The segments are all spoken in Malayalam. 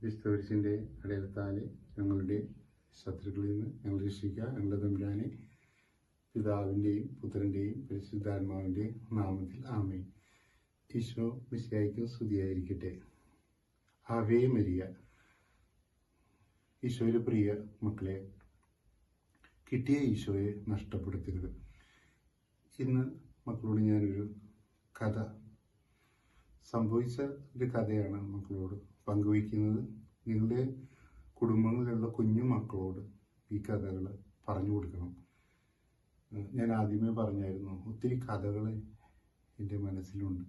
വിശുദ്ധകുരിശിൻ്റെ അടയാളത്താൽ ഞങ്ങളുടെ ശത്രുക്കളിൽ നിന്ന് ഞങ്ങൾ രക്ഷിക്കുക. ഞങ്ങളുടെ തമ്പുരാനെ, പിതാവിൻ്റെയും പുത്രൻ്റെയും പരിശുദ്ധാത്മാവിൻ്റെയും നാമത്തിൽ ആമേൻ. ഈശോ മിശിഹായ്ക്ക് സ്തുതിയായിരിക്കട്ടെ. Ave Maria. ഈശോയുടെ പ്രിയ മക്കളെ, കിട്ടിയ ഈശോയെ നഷ്ടപ്പെടുത്തരുത്. ഇന്ന് മക്കളോട് ഞാനൊരു കഥ, സംഭവിച്ച ഒരു കഥയാണ് മക്കളോട് പങ്കുവയ്ക്കുന്നത്. നിങ്ങളുടെ കുടുംബങ്ങളിലുള്ള കുഞ്ഞു മക്കളോട് ഈ കഥകൾ പറഞ്ഞു കൊടുക്കണം. ഞാൻ ആദ്യമേ പറഞ്ഞായിരുന്നു, ഒത്തിരി കഥകൾ എൻ്റെ മനസ്സിലുണ്ട്.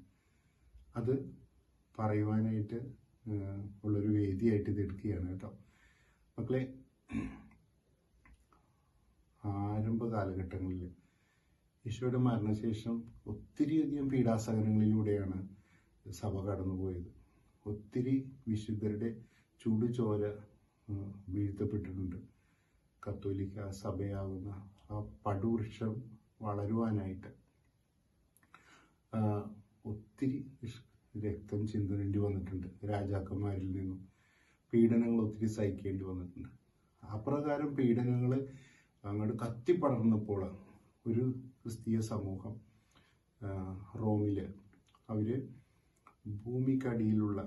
അത് പറയുവാനായിട്ട് ഉള്ളൊരു വേദിയായിട്ട് ഇത് എടുക്കുകയാണ് കേട്ടോ. മക്കളെ, ആരംഭ കാലഘട്ടങ്ങളിൽ ഈശോയുടെ മരണശേഷം ഒത്തിരിയധികം പീഡാസഹനങ്ങളിലൂടെയാണ് സഭ കടന്നുപോയത്. ഒത്തിരി വിശുദ്ധരുടെ ചൂടുചോര വീഴ്ത്തപ്പെട്ടിട്ടുണ്ട്. കത്തോലിക്ക സഭയാകുന്ന ആ പടുവൃക്ഷം വളരുവാനായിട്ട് ഒത്തിരി രക്തം ചിന്തേണ്ടി വന്നിട്ടുണ്ട്. രാജാക്കന്മാരിൽ നിന്നും പീഡനങ്ങൾ ഒത്തിരി സഹിക്കേണ്ടി വന്നിട്ടുണ്ട്. അപ്രകാരം പീഡനങ്ങൾ അങ്ങോട്ട് കത്തിപ്പടർന്നപ്പോൾ ഒരു ക്രിസ്തീയ സമൂഹം റോമില് അവർ ഭൂമിക്കടിയിലുള്ള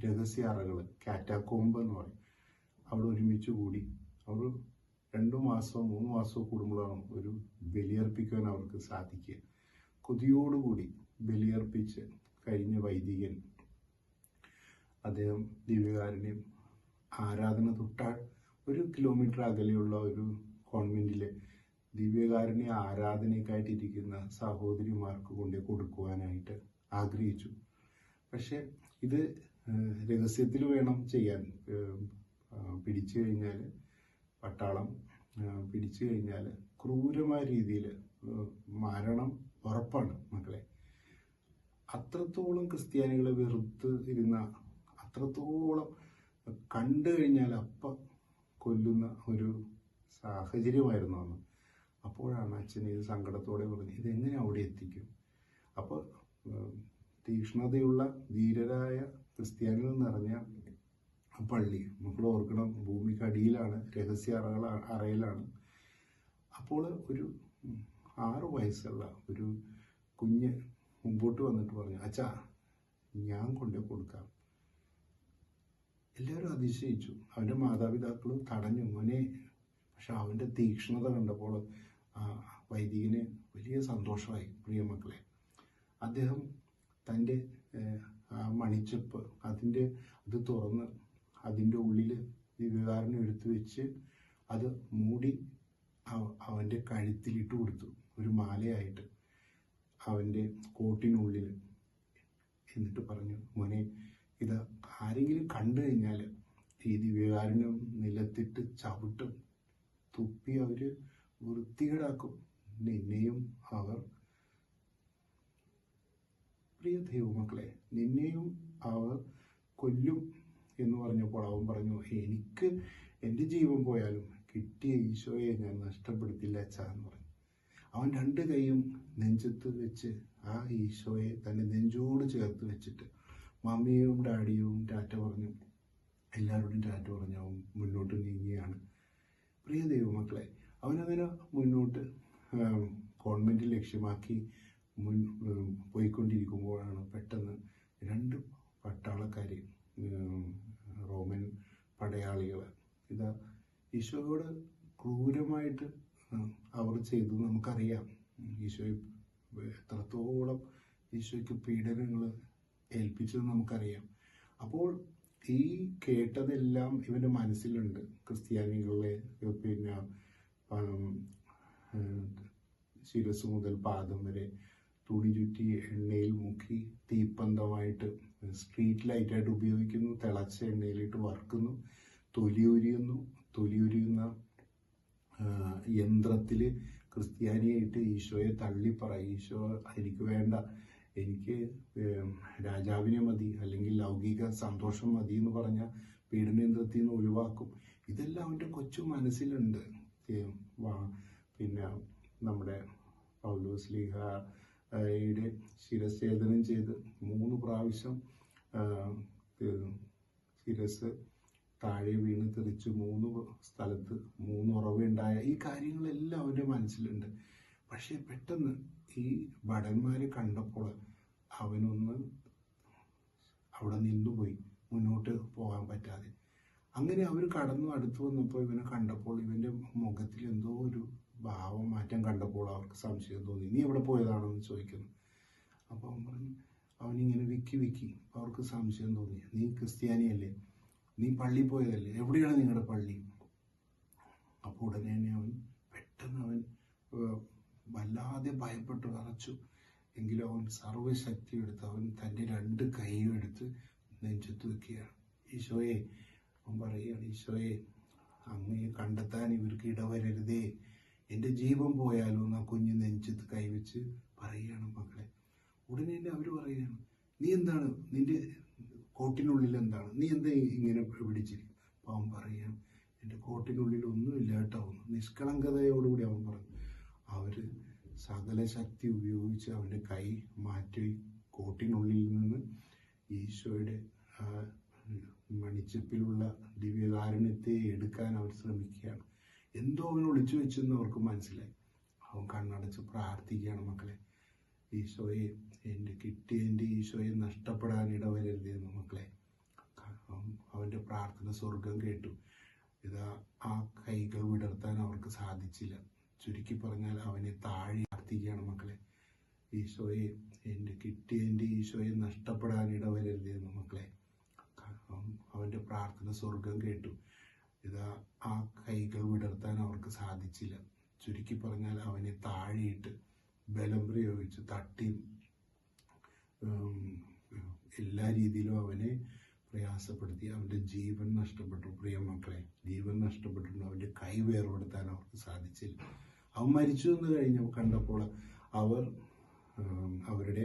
രഹസ്യ അറകൾ, കാറ്റാക്കോമ്പ് എന്ന് പറയും, അവിടെ ഒരുമിച്ച് കൂടി അവർ 2 മാസമോ 3 മാസമോ കൂടുമ്പോഴാണ് ഒരു ബലിയർപ്പിക്കാൻ അവർക്ക് സാധിക്കുക. കൊതിയോടുകൂടി ബലിയർപ്പിച്ച് കഴിഞ്ഞ വൈദികൻ, അദ്ദേഹം ദിവ്യകാരുണ്യം ആരാധന തൊട്ടാൽ 1 കിലോമീറ്റർ അകലെയുള്ള ഒരു കോൺവെന്റിലെ ദിവ്യകാരുണ്യ ആരാധനയ്ക്കായിട്ടിരിക്കുന്ന സഹോദരിമാർക്ക് കൊണ്ട് കൊടുക്കുവാനായിട്ട് ആഗ്രഹിച്ചു. പക്ഷെ ഇത് രഹസ്യത്തിൽ വേണം ചെയ്യാൻ. പിടിച്ചു കഴിഞ്ഞാൽ, പട്ടാളം പിടിച്ചു കഴിഞ്ഞാൽ ക്രൂരമായ രീതിയിൽ മരണം ഉറപ്പാണ് മക്കളെ. അത്രത്തോളം ക്രിസ്ത്യാനികളെ വെറുത്ത് ഇരുന്ന, അത്രത്തോളം കണ്ടു കഴിഞ്ഞാൽ അപ്പം കൊല്ലുന്ന ഒരു സാഹചര്യമായിരുന്നു അന്ന്. അപ്പോഴാണ് അച്ഛൻ ഇത് സങ്കടത്തോടെ പറഞ്ഞ്, ഇതെങ്ങനെ അവിടെ എത്തിക്കും? അപ്പോൾ തീക്ഷ്ണതയുള്ള ധീരരായ ക്രിസ്ത്യാനികൾ നിറഞ്ഞ പള്ളി, മക്കൾ ഓർക്കണം, ഭൂമിക്കടിയിലാണ്, രഹസ്യ അറയിലാണ്. അപ്പോൾ ഒരു 6 വയസ്സുള്ള ഒരു കുഞ്ഞ് മുമ്പോട്ട് വന്നിട്ട് പറഞ്ഞു, അച്ഛാ, ഞാൻ കൊണ്ടു കൊടുക്കാം. എല്ലാവരും അതിശയിച്ചു. അവൻ്റെ മാതാപിതാക്കളും തടഞ്ഞു, മോനെ. പക്ഷെ അവൻ്റെ തീക്ഷ്ണത കണ്ടപ്പോൾ വൈദികന് വലിയ സന്തോഷമായി. പ്രിയമക്കളെ, അദ്ദേഹം തൻ്റെ ആ മണിച്ചപ്പ് അത് തുറന്ന് അതിൻ്റെ ഉള്ളിൽ ദിവ്യകാരുണ്യം എടുത്തു വെച്ച് അത് മൂടി അവൻ്റെ കഴുത്തിലിട്ട് കൊടുത്തു, ഒരു മാലയായിട്ട് അവൻ്റെ കോട്ടിനുള്ളിൽ. എന്നിട്ട് പറഞ്ഞു, മോനെ, ഇത് ആരെങ്കിലും കണ്ടു കഴിഞ്ഞാൽ ഈ ദിവ്യകാരുണ്യം നിലത്തിട്ട് ചവിട്ടും, തുപ്പി അവർ വൃത്തികേടാക്കും. നിന്നെയും അവർ, പ്രിയ ദൈവമക്കളെ, നിന്നെയും അവർ കൊല്ലും എന്ന് പറഞ്ഞപ്പോൾ അവൻ പറഞ്ഞു, എനിക്ക് എൻ്റെ ജീവൻ പോയാലും കിട്ടിയ ഈശോയെ ഞാൻ നഷ്ടപ്പെടുത്തില്ല അച്ഛാ എന്ന് പറഞ്ഞു. അവൻ 2 കൈയും നെഞ്ചത്ത് വെച്ച് ആ ഈശോയെ തൻ്റെ നെഞ്ചോട് ചേർത്ത് വെച്ചിട്ട് മമ്മിയും ഡാഡിയും ടാറ്റ പറഞ്ഞു, എല്ലാവരോടും ടാറ്റ പറഞ്ഞു അവൻ മുന്നോട്ട് നീങ്ങുകയാണ്. പ്രിയ ദൈവമക്കളെ, അവനങ്ങനെ മുന്നോട്ട് കോൺവെന്റ് ലക്ഷ്യമാക്കി പോയിക്കൊണ്ടിരിക്കുമ്പോഴാണ് പെട്ടെന്ന് 2 പട്ടാളക്കാർ, റോമൻ പടയാളികൾ, ഇതാ ഈശോയോട് ക്രൂരമായിട്ട് അവർ ചെയ്തു. നമുക്കറിയാം ഈശോയെ എത്രത്തോളം ഈശോയ്ക്ക് പീഡനങ്ങൾ ഏൽപ്പിച്ചത് നമുക്കറിയാം. അപ്പോൾ ഈ കേട്ടതെല്ലാം ഇവൻ്റെ മനസ്സിലുണ്ട്. ക്രിസ്ത്യാനികളെ പിന്നെ ശിരസ് മുതൽ പാദം വരെ തുണി ചുറ്റി എണ്ണയിൽ മുക്കി തീപ്പന്തമായിട്ട് സ്ട്രീറ്റ് ലൈറ്റായിട്ട് ഉപയോഗിക്കുന്നു. തിളച്ച എണ്ണയിലിട്ട് വറുക്കുന്നു, തൊലിയുരിയുന്ന യന്ത്രത്തിൽ ക്രിസ്ത്യാനിയായിട്ട് ഈശോയെ തള്ളിപ്പറയും. ഈശോ എനിക്ക് വേണ്ട, എനിക്ക് രാജാവിനെ മതി, അല്ലെങ്കിൽ ലൗകിക സന്തോഷം മതി എന്ന് പറഞ്ഞ പീഡനയന്ത്രത്തിൽ നിന്ന് ഒഴിവാക്കും. ഇതെല്ലാം അവൻ്റെ കൊച്ചു മനസ്സിലുണ്ട്. പിന്നെ നമ്മുടെ പൗലോസ്ലീഹയുടെ ശിരച്ഛേദനം ചെയ്ത് 3 പ്രാവശ്യം ശിരസ് താഴെ വീണ് തെറിച്ച് 3 സ്ഥലത്ത് 3 ഉറവുണ്ടായ ഈ കാര്യങ്ങളെല്ലാം അവൻ്റെ മനസ്സിലുണ്ട്. പക്ഷേ പെട്ടെന്ന് ഈ ഭടന്മാരെ കണ്ടപ്പോൾ അവനൊന്ന് അവിടെ നിന്നുപോയി, മുന്നോട്ട് പോകാൻ പറ്റാതെ. അങ്ങനെ അവർ അടുത്ത് വന്നപ്പോൾ ഇവനെ കണ്ടപ്പോൾ ഇവൻ്റെ മുഖത്തിൽ എന്തോ ഒരു ഭാവം മാറ്റം കണ്ടപ്പോൾ അവർക്ക് സംശയം തോന്നി. നീ എവിടെ പോയതാണെന്ന് ചോദിക്കുന്നു. അപ്പോൾ അവൻ പറഞ്ഞു, അവനിങ്ങനെ വിക്കി അവർക്ക് സംശയം തോന്നി. നീ ക്രിസ്ത്യാനിയല്ലേ, നീ പള്ളി പോയതല്ലേ, എവിടെയാണ് നിങ്ങളുടെ പള്ളി? അപ്പോൾ ഉടനെ തന്നെ പെട്ടെന്ന് അവൻ വല്ലാതെ ഭയപ്പെട്ടു വിറച്ചു. എങ്കിലും അവൻ സർവ്വശക്തി എടുത്ത് അവൻ തൻ്റെ 2 കൈയും എടുത്ത് നെഞ്ചത്ത് വെക്കുകയാണ്. ഈശോയെ, അവൻ പറയുകയാണ്, ഈശോയെ, അങ്ങയെ കണ്ടെത്താൻ ഇവർക്ക് ഇടവരരുതേ, എൻ്റെ ജീവൻ പോയാലോ എന്ന് ആ കുഞ്ഞ് നെഞ്ചത്ത് കൈവച്ച് പറയുകയാണ് മക്കളെ. ഉടനെ തന്നെ അവർ പറയുകയാണ്, നീ എന്താണ്, നിന്റെ കോട്ടിനുള്ളിൽ എന്താണ്, നീ എന്താ ഇങ്ങനെ പിടിച്ചിരിക്കും? അപ്പോൾ അവൻ പറയുകയാണ്, എൻ്റെ കോട്ടിനുള്ളിൽ ഒന്നുമില്ല കേട്ടോ. നിഷ്കളങ്കതയോടുകൂടി അവൻ പറഞ്ഞു. അവർ സകല ശക്തി ഉപയോഗിച്ച് അവൻ്റെ കൈ മാറ്റി കോട്ടിനുള്ളിൽ നിന്ന് ഈശോയുടെ മണിച്ചപ്പിലുള്ള ദിവ്യകാരുണ്യത്തെ എടുക്കാൻ അവർ ശ്രമിക്കുകയാണ്. എന്തോ അവൻ ഒളിച്ചു വെച്ചെന്ന് അവർക്ക് മനസ്സിലായി. അവൻ കണ്ണടച്ച് പ്രാർത്ഥിക്കുകയാണ് മക്കളെ. ഈശോയെ, എൻ്റെ ഈശോയെ നഷ്ടപ്പെടാൻ ഇടവരരുതെന്ന് മക്കളെ. അവൻ്റെ പ്രാർത്ഥന സ്വർഗം കേട്ടു. ഇതാ ആ കൈകൾ വിടർത്താൻ അവർക്ക് സാധിച്ചില്ല. ചുരുക്കി പറഞ്ഞാൽ അവനെ താഴെ പ്രാർത്ഥിക്കുകയാണ് മക്കളെ. ഈശോയെ, എൻ്റെ ഈശോയെ നഷ്ടപ്പെടാൻ ഇടവരരുതെന്ന് മക്കളെ. അവൻ്റെ പ്രാർത്ഥന സ്വർഗം കേട്ടു. ഇതാ ആ കൈകൾ വിടർത്താൻ അവർക്ക് സാധിച്ചില്ല. ചുരുക്കി പറഞ്ഞാൽ അവനെ താഴെയിട്ട് ബലം പ്രയോഗിച്ച് തട്ടിയും എല്ലാ രീതിയിലും അവനെ പ്രയാസപ്പെടുത്തി. അവൻ്റെ ജീവൻ നഷ്ടപ്പെട്ടു. പ്രിയ മക്കളെ, ജീവൻ നഷ്ടപ്പെട്ടിട്ടുണ്ട്. അവൻ്റെ കൈ വേർപെടുത്താൻ അവർക്ക് സാധിച്ചില്ല. അവൻ മരിച്ചു എന്ന് കണ്ടപ്പോൾ അവർ അവരുടെ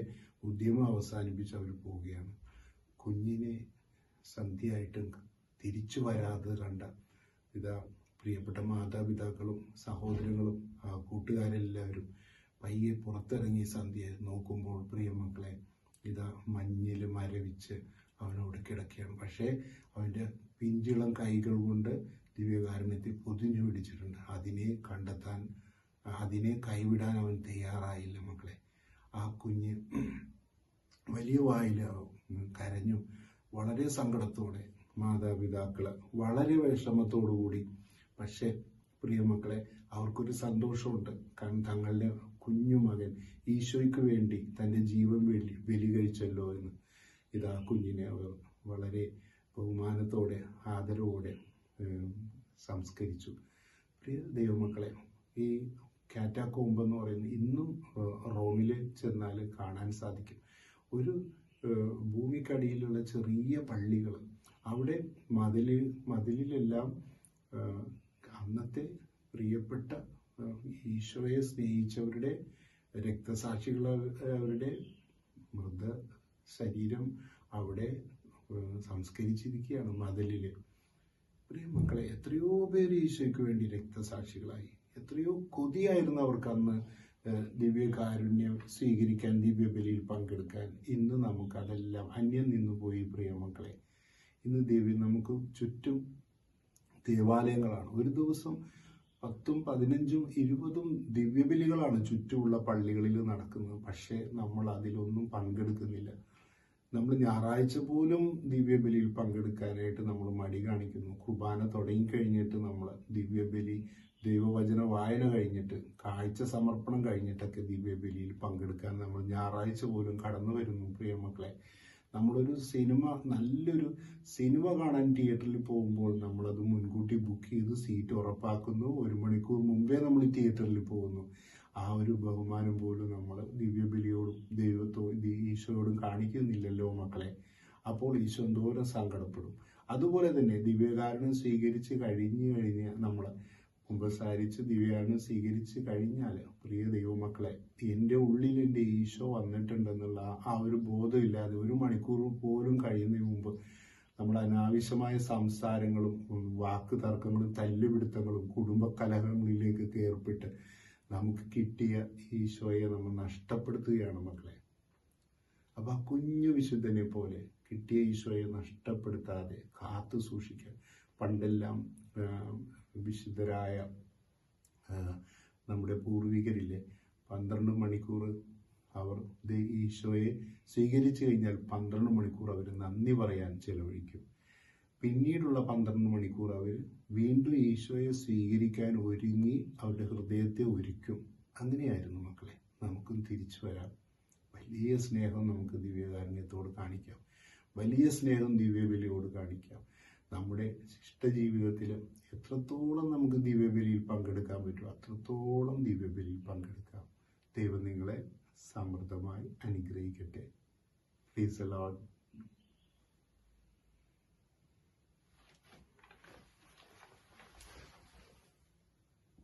ഉദ്യമം അവസാനിപ്പിച്ച് അവർ പോവുകയാണ്. കുഞ്ഞിനെ സന്ധ്യയായിട്ടും തിരിച്ചു വരാതെ കണ്ട ഇതാ പ്രിയപ്പെട്ട മാതാപിതാക്കളും സഹോദരങ്ങളും കൂട്ടുകാരെല്ലാവരും പയ്യെ പുറത്തിറങ്ങി സന്ധ്യ നോക്കുമ്പോൾ പ്രിയ മക്കളെ ഇതാ മഞ്ഞിൽ മരവിച്ച് അവനോട് കിടക്കുകയാണ്. പക്ഷേ അവൻ്റെ പിഞ്ചിളം കൈകൾ കൊണ്ട് ദിവ്യകാരുണ്യത്തെ പൊതിഞ്ഞു പിടിച്ചിട്ടുണ്ട്. അതിനെ കണ്ടെത്താൻ, അതിനെ കൈവിടാൻ അവൻ തയ്യാറായില്ല മക്കളെ. ആ കുഞ്ഞ് വലിയ വായിൽ കരഞ്ഞു. വളരെ സങ്കടത്തോടെ മാതാപിതാക്കള് വളരെ വിഷമത്തോടു കൂടി. പക്ഷേ പ്രിയമക്കളെ, അവർക്കൊരു സന്തോഷമുണ്ട്. കാരണം തങ്ങളുടെ കുഞ്ഞുമകൻ ഈശോയ്ക്ക് വേണ്ടി തൻ്റെ ജീവൻ ബലി കഴിച്ചല്ലോ എന്ന്. ഇതാ കുഞ്ഞിനെ അവർ വളരെ ബഹുമാനത്തോടെ ആദരവോടെ സംസ്കരിച്ചു. പ്രിയ ദൈവമക്കളെ, ഈ കാറ്റാക്കോമ്പ് എന്ന് പറയുന്നത് ഇന്നും റോമിൽ ചെന്നാൽ കാണാൻ സാധിക്കും. ഒരു ഭൂമിക്കടിയിലുള്ള ചെറിയ പള്ളികൾ, അവിടെ മതിലിലെല്ലാം അന്നത്തെ പ്രിയപ്പെട്ട ഈശോയെ സ്നേഹിച്ചവരുടെ രക്തസാക്ഷികളവരുടെ മൃത ശരീരം അവിടെ സംസ്കരിച്ചിരിക്കുകയാണ് മതിലിൽ. പ്രിയ മക്കളെ, എത്രയോ പേര് ഈശോയ്ക്ക് വേണ്ടി രക്തസാക്ഷികളായി. എത്രയോ കൊതിയായിരുന്നു അവർക്ക് അന്ന് ദിവ്യകാരുണ്യം സ്വീകരിക്കാൻ, ദിവ്യബലിയിൽ പങ്കെടുക്കാൻ. ഇന്ന് നമുക്കതെല്ലാം അന്യം നിന്നുപോയി. പ്രിയ മക്കളെ, ഇന്ന് നമുക്ക് ചുറ്റും ദേവാലയങ്ങളാണ്. ഒരു ദിവസം 10, 15, 20 ദിവ്യബലികളാണ് ചുറ്റുമുള്ള പള്ളികളിൽ നടക്കുന്നത്. പക്ഷേ നമ്മൾ അതിലൊന്നും പങ്കെടുക്കുന്നില്ല. നമ്മൾ ഞായറാഴ്ച പോലും ദിവ്യബലിയിൽ പങ്കെടുക്കാനായിട്ട് നമ്മൾ മടി കാണിക്കുന്നു. കുർബാന തുടങ്ങിക്കഴിഞ്ഞിട്ട് നമ്മൾ ദിവ്യബലി, ദൈവവചന വായന കഴിഞ്ഞിട്ട്, കാഴ്ച സമർപ്പണം കഴിഞ്ഞിട്ടൊക്കെ ദിവ്യബലിയിൽ പങ്കെടുക്കാൻ നമ്മൾ ഞായറാഴ്ച പോലും കടന്നു വരുന്നു. പ്രിയമക്കളെ, നമ്മളൊരു നല്ലൊരു സിനിമ കാണാൻ തിയേറ്ററിൽ പോകുമ്പോൾ നമ്മളത് മുൻകൂട്ടി ബുക്ക് ചെയ്ത് സീറ്റ് ഉറപ്പാക്കുന്നു. 1 മണിക്കൂർ മുമ്പേ നമ്മൾ തിയേറ്ററിൽ പോകുന്നു. ആ ഒരു ബഹുമാനം പോലും നമ്മൾ ദിവ്യബലിയോടും ഈശോയോടും കാണിക്കുന്നില്ലല്ലോ മക്കളെ. അപ്പോൾ ഈശോ എന്തോരം സങ്കടപ്പെടും. അതുപോലെ തന്നെ ദിവ്യകാരുണ്യം സ്വീകരിച്ച് കഴിഞ്ഞാൽ നമ്മൾ കുമ്പസാരിച്ച് ദിവ്യകാരുണ്യം സ്വീകരിച്ച് കഴിഞ്ഞാൽ പ്രിയ ദൈവമക്കളെ, എൻ്റെ ഉള്ളിൽ എൻ്റെ ഈശോ വന്നിട്ടുണ്ടെന്നുള്ള ആ ഒരു ബോധമില്ലാതെ 1 മണിക്കൂർ പോലും കഴിയുന്നതിന് മുമ്പ് നമ്മൾ അനാവശ്യമായ സംസാരങ്ങളും വാക്ക് തർക്കങ്ങളും തല്ലുപിടുത്തങ്ങളും കുടുംബകലഹങ്ങളിലേക്കൊക്കെ ഏർപ്പെട്ട് നമുക്ക് കിട്ടിയ ഈശോയെ നമ്മൾ നഷ്ടപ്പെടുത്തുകയാണ് മക്കളെ. അപ്പം ആ കുഞ്ഞു വിശുദ്ധനെ പോലെ കിട്ടിയ ഈശോയെ നഷ്ടപ്പെടുത്താതെ കാത്തു സൂക്ഷിക്കാൻ. പണ്ടെല്ലാം വിശുദ്ധരായ നമ്മുടെ പൂർവികരിലെ 12 മണിക്കൂർ അവർ ഈശോയെ സ്വീകരിച്ചു കഴിഞ്ഞാൽ 12 മണിക്കൂർ അവർ നന്ദി പറയാൻ ചെലവഴിക്കും. പിന്നീടുള്ള 12 മണിക്കൂർ അവർ വീണ്ടും ഈശോയെ സ്വീകരിക്കാൻ ഒരുങ്ങി അവരുടെ ഹൃദയത്തെ ഒരുക്കും. അങ്ങനെയായിരുന്നു മക്കളെ. നമുക്കും തിരിച്ചു വരാം. വലിയ സ്നേഹം നമുക്ക് ദിവ്യകാരുണ്യത്തോട് കാണിക്കാം. വലിയ സ്നേഹം ദിവ്യബലിയോട് കാണിക്കാം. നമ്മുടെ ശിഷ്ടജീവിതത്തിൽ എത്രത്തോളം നമുക്ക് ദിവ്യബലിയിൽ പങ്കെടുക്കാൻ പറ്റുമോ അത്രത്തോളം ദിവ്യബലിയിൽ പങ്കെടുക്കാം. ദൈവം നിങ്ങളെ സമൃദ്ധമായി അനുഗ്രഹിക്കട്ടെ. Please the Lord.